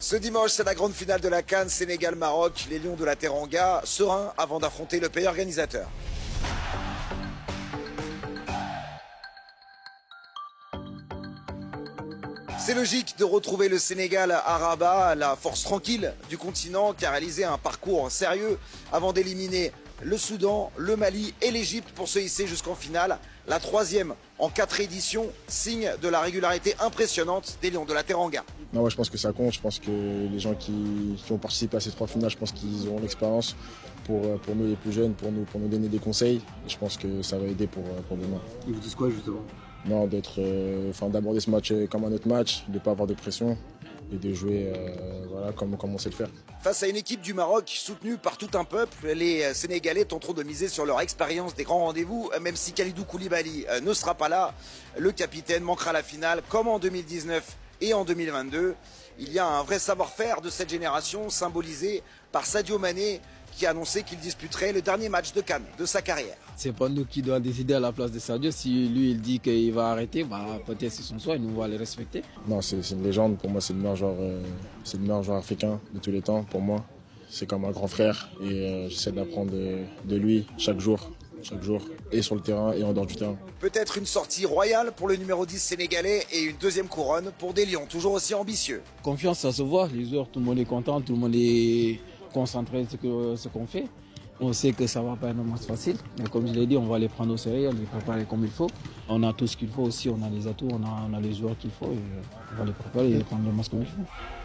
Ce dimanche, c'est la grande finale de la CAN Sénégal-Maroc. Les Lions de la Teranga, sereins avant d'affronter le pays organisateur. C'est logique de retrouver le Sénégal à Rabat, la force tranquille du continent qui a réalisé un parcours sérieux avant d'éliminer le Soudan, le Mali et l'Égypte pour se hisser jusqu'en finale. La troisième en 4 éditions, signe de la régularité impressionnante des Lions de la Teranga. Non, ouais, je pense que ça compte. Je pense que les gens qui ont participé à ces 3 finales, je pense qu'ils auront l'expérience pour nous les plus jeunes, pour nous donner des conseils. Et je pense que ça va aider pour demain. Ils vous disent quoi justement? Non, d'aborder ce match comme un autre match, de ne pas avoir de pression et de jouer comme on sait le faire. Face à une équipe du Maroc soutenue par tout un peuple, les Sénégalais tenteront de miser sur leur expérience des grands rendez-vous, même si Kalidou Koulibaly ne sera pas là. Le capitaine manquera la finale comme en 2019 et en 2022. Il y a un vrai savoir-faire de cette génération symbolisé par Sadio Mané qui a annoncé qu'il disputerait le dernier match de CAN de sa carrière. C'est pas nous qui devons décider à la place de Sadio. Si lui il dit qu'il va arrêter, peut-être c'est son choix et nous on va le respecter. Non, c'est une légende. Pour moi, c'est le meilleur joueur africain de tous les temps. Pour moi, c'est comme un grand frère et j'essaie d'apprendre de lui chaque jour, et sur le terrain et en dehors du terrain. Peut-être une sortie royale pour le numéro 10 sénégalais et une deuxième couronne pour des Lions toujours aussi ambitieux. Confiance, ça se voit. Les joueurs, tout le monde est content, tout le monde est concentré sur ce qu'on fait. On sait que ça va pas être un match facile, mais comme je l'ai dit, on va les prendre au sérieux, les préparer comme il faut. On a tout ce qu'il faut aussi, on a les atouts, on a les joueurs qu'il faut et on va les préparer et prendre le match comme il faut.